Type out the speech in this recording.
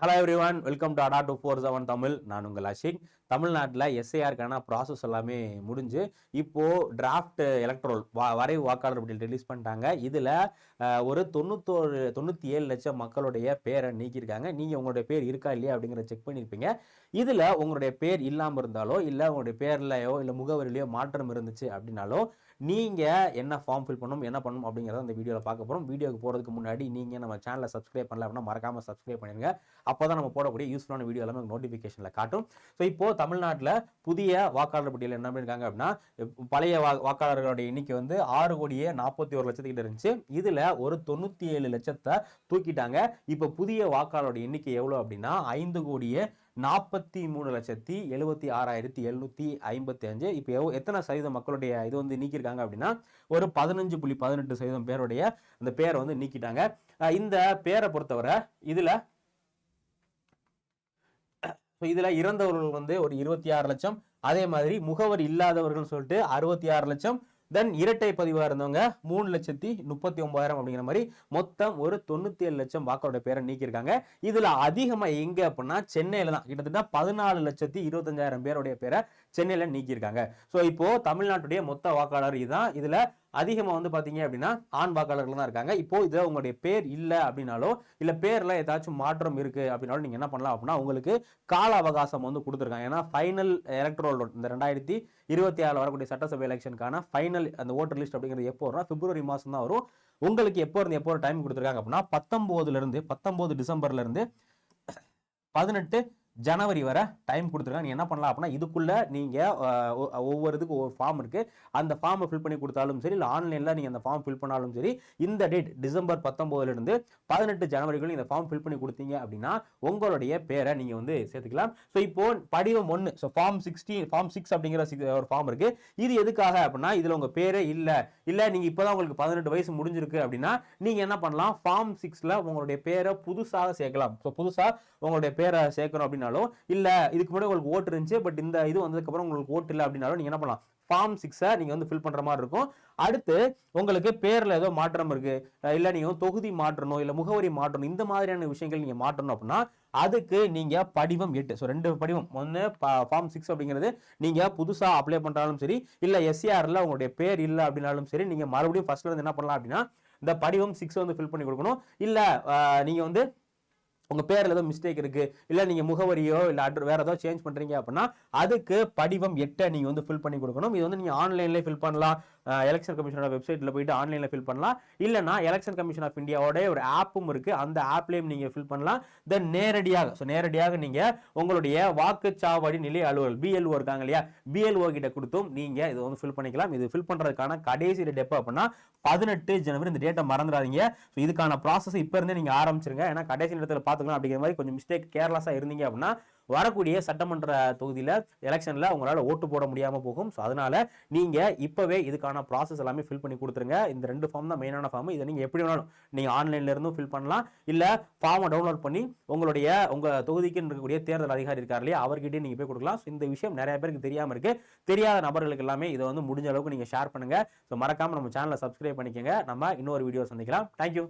Hello everyone, welcome to அடா 247 தமிழ். நான் உங்கள் அஷிக். தமிழ்நாட்டில் எஸ்ஐஆருக்கான ப்ராசஸ் எல்லாமே முடிஞ்சு இப்போ டிராஃப்ட் எலக்ட்ரோல் வரைவு வாக்காளர் பட்டியல் ரிலீஸ் பண்ணிட்டாங்க. இதில் ஒரு 97 லட்சம் மக்களுடைய பேரை நீக்கியிருக்காங்க. நீங்கள் உங்களுடைய பேர் இருக்கா இல்லையா அப்படிங்கிறத செக் பண்ணியிருப்பீங்க. இதில் உங்களுடைய பேர் இல்லாமல் இருந்தாலோ இல்லை உங்களுடைய பேர்லையோ இல்லை முகவரிலையோ மாற்றம் இருந்துச்சு அப்படின்னாலோ நீங்கள் என்ன ஃபார்ம் ஃபில் பண்ணணும், என்ன பண்ணணும் அப்படிங்கிறத அந்த வீடியோவில் பார்க்க போகிறோம். வீடியோக்கு போகிறதுக்கு முன்னாடி நீங்கள் நம்ம சேனலை சப்ஸ்கிரைப் பண்ணல அப்படின்னா மறக்காமல் சப்ஸ்கிரைப் பண்ணிடுங்க. அப்போ தான் நம்ம போடக்கூடிய யூஸ்ஃபுல்லான வீடியோ எல்லாமே நோட்டிஃபிகேஷனில் காட்டும். ஸோ இப்போது தமிழ்நாட்டில் புதிய வாக்காளர் பட்டியல் என்ன பண்ணியிருக்காங்க அப்படின்னா, பழைய வாக்காளர்களுடைய எண்ணிக்கை வந்து 6,41,00,000 இருந்துச்சு. இதில் ஒரு 97 லட்சத்தை தூக்கிட்டாங்க. இப்போ புதிய வாக்காளருடைய எண்ணிக்கை எவ்வளோ அப்படின்னா 5,43,76,755. இப்போ எத்தனை சதவீதம் மக்களுடைய இது வந்து நீக்கியிருக்காங்க அப்படின்னா ஒரு 15.18% பேருடைய அந்த பேரை வந்து நீக்கிட்டாங்க. இந்த பேரை பொறுத்தவரை இதுல இறந்தவர்கள் வந்து ஒரு 26 லட்சம், அதே மாதிரி முகவர் இல்லாதவர்கள் சொல்லிட்டு 66 லட்சம், தென் இரட்டை பதிவாக இருந்தவங்க 3,39,000 அப்படிங்கிற மாதிரி மொத்தம் ஒரு 97 லட்சம் வாக்காளருடைய பேரை நீக்கியிருக்காங்க. இதுல அதிகமா எங்க அப்படின்னா சென்னையில தான் கிட்டத்தட்ட 14,25,000 பேருடைய பேரை சென்னையில நீக்கியிருக்காங்க. ஸோ இப்போ தமிழ்நாட்டுடைய மொத்த வாக்காளர் இதுதான். இதுல அதிகமாக வந்து பார்த்தீங்க அப்படின்னா ஆண் வாக்காளர்கள் தான் இருக்காங்க. இப்போ இதில் உங்களுடைய பேர் இல்லை அப்படின்னாலோ இல்லை பேரில் ஏதாச்சும் மாற்றம் இருக்குது அப்படின்னாலும் நீங்கள் என்ன பண்ணலாம் அப்படின்னா உங்களுக்கு கால அவகாசம் வந்து கொடுத்துருக்காங்க. ஏன்னா ஃபைனல் எலக்ட்ரல் இந்த 2026 வரக்கூடிய சட்டசபை எலெக்ஷனுக்கான ஃபைனல் அந்த ஓட்டர் லிஸ்ட் அப்படிங்கிறது எப்போ வரும், பிப்ரவரி மாதம் தான் வரும். உங்களுக்கு எப்போ இருந்து எப்போ டைம் கொடுத்துருக்காங்க அப்படின்னா 19 டிசம்பர்ல இருந்து 18 ஜனவரி வரை டைம் கொடுத்துருக்காங்க. நீங்கள் என்ன பண்ணலாம் அப்படின்னா இதுக்குள்ளே நீங்கள் ஒவ்வொரு இதுக்கு ஒவ்வொரு ஃபார்ம் இருக்குது, அந்த ஃபார்மை ஃபில் பண்ணி கொடுத்தாலும் சரி, இல்லை ஆன்லைனில் நீங்கள் அந்த ஃபார்ம் ஃபில் பண்ணாலும் சரி, இந்த டேட் டிசம்பர் 19 18 ஜனவரிக்குள்ள இந்த ஃபார்ம் ஃபில் பண்ணி கொடுத்தீங்க அப்படின்னா உங்களுடைய பேரை நீங்கள் வந்து சேர்த்துக்கலாம். ஸோ இப்போ படிவம் 1, ஸோ ஃபார்ம் 6 அப்படிங்கிற ஒரு ஃபார்ம் இருக்குது. இது எதுக்காக அப்படின்னா இதில் உங்கள் பேரே இல்லை நீங்கள் இப்போ தான் உங்களுக்கு 18 வயசு முடிஞ்சிருக்கு அப்படின்னா நீங்கள் என்ன பண்ணலாம், ஃபார்ம் 6ல் உங்களுடைய பேரை புதுசாக சேர்க்கலாம். ஸோ புதுசாக உங்களுடைய பேரை சேர்க்கணும் அப்படின்னா இல்ல இதுக்கு முன்னாடி உங்களுக்கு ஓட்டு இருந்துச்சு, பட் இந்த இது வந்ததுக்கு அப்புறம் உங்களுக்கு ஓட்டு இல்லை அப்படின்னாலும் நீங்க என்ன பண்ணலாம், ஃபார்ம் 6 நீங்க வந்து ஃபில் பண்ற மாதிரி இருக்கும். அடுத்து உங்களுக்கு பேர்ல ஏதோ மாற்றம் இருக்கு, இல்ல நீங்க தொகுதி மாற்றணும், இல்ல முகவரி மாற்றணும், இந்த மாதிரியான விஷயங்கள் நீங்க மாற்றணும் அப்படின்னா அதுக்கு நீங்க படிவம் 8, ஸோ 2 படிவம். ஒன்று ஃபார்ம் 6 அப்படிங்கிறது நீங்க புதுசா அப்ளை பண்றாலும் சரி, இல்ல எஸ்சிஆர்ல உங்களுடைய பேர் இல்லை அப்படின்னாலும் சரி, நீங்க மறுபடியும் ஃபர்ஸ்ட்ல இருந்து என்ன பண்ணலாம் அப்படின்னா இந்த படிவம் 6 வந்து ஃபில் பண்ணி கொடுக்கணும். இல்ல நீங்க வந்து உங்க பேர்ல ஏதோ மிஸ்டேக் இருக்கு, இல்ல நீங்க முகவரியோ இல்ல வேற ஏதோ சேஞ்ச் பண்றீங்க அப்படின்னா அதுக்கு படிவம் 8 நீங்க வந்து ஃபில் பண்ணி கொடுக்கணும். இது வந்து நீங்க ஆன்லைன்ல ஃபில் பண்ணலாம், எலெக்ஷன் கமிஷனோட வெப்சைட்ல போயிட்டு ஆன்லைன்ல ஃபில் பண்ணலாம், இல்லனா எலெக்ஷன் கமிஷன் ஆஃப் இந்தியாவோட ஒரு ஆப்பும் இருக்கு, அந்த ஆப்லயும் நீங்க ஃபில் பண்ணலாம். தென் நேரடியாக நீங்க உங்களுடைய வாக்குச்சாவடி நிலை அலுவலர் BLO இருக்காங்க இல்லையா, BLO கிட்ட கொடுத்தும் நீங்க இதை வந்து ஃபில் பண்ணிக்கலாம். இது ஃபில் பண்றதுக்கான கடைசி டேட் எப்போ அப்படின்னா 18 ஜனவரி. இந்த டேட்டை மறந்துடாதீங்க. ஸோ இதுக்கான ப்ராசஸ் இப்போ இருந்தே நீங்க ஆரம்பிச்சிருங்க. ஏன்னா கடைசி நேரத்தில் பார்த்துக்கலாம் அப்படிங்கிற மாதிரி கொஞ்சம் மிஸ்டேக் கேர்லெஸ்ஸா இருந்தீங்க அப்படின்னா வரக்கூடிய சட்டமன்ற தொகுதியில் எலெக்ஷன்ல உங்களால் ஓட்டு போட முடியாமல் போகும். ஸோ அதனால நீங்க இப்பவே இதுக்கான ப்ராசஸ் எல்லாமே ஃபில் பண்ணி கொடுத்துருங்க. இந்த 2 ஃபார்ம் தான் மெயினான ஃபார்ம். இதை நீங்க எப்படி வேணாலும் நீங்க ஆன்லைன்ல இருந்தும் ஃபில் பண்ணலாம், இல்ல ஃபார்மை டவுன்லோட் பண்ணி உங்க தொகுதிக்கு இருக்கக்கூடிய தேர்தல் அதிகாரி இருக்கார் இல்லையா அவர்கிட்டயே நீங்க போய் கொடுக்கலாம். ஸோ இந்த விஷயம் நிறைய பேருக்கு தெரியாம இருக்கு. தெரியாத நபர்களுக்கு எல்லாமே இதை வந்து முடிஞ்ச அளவுக்கு நீங்க ஷேர் பண்ணுங்க. ஸோ மறக்காம நம்ம சேனலை சப்ஸ்கிரைப் பண்ணிக்கோங்க. நம்ம இன்னொரு வீடியோ சந்திக்கலாம். தேங்க்யூ.